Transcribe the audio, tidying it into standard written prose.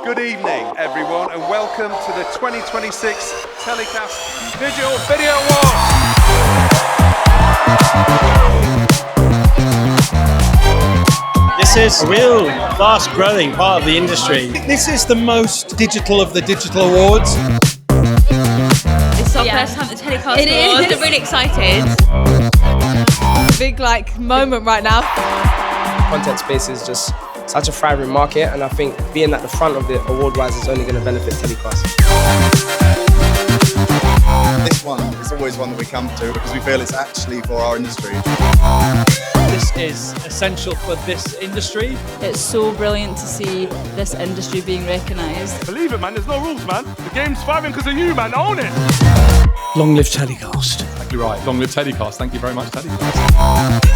Good evening, everyone, and welcome to the 2026 TellyCast Digital Video Awards. This is a real fast-growing part of the industry. This is the most digital of the digital awards. It's our first time at the TellyCast Awards. I'm really excited. Big moment right now. Content space is just such a thriving market, and I think being at the front of the award-wise is only going to benefit TellyCast. This one is always one that we come to because we feel it's actually for our industry. This is essential for this industry. It's so brilliant to see this industry being recognised. Believe it, man, there's no rules, man. The game's thriving because of you, man. Own it. Long live TellyCast. Exactly right. Long live TellyCast. Thank you very much, TellyCast.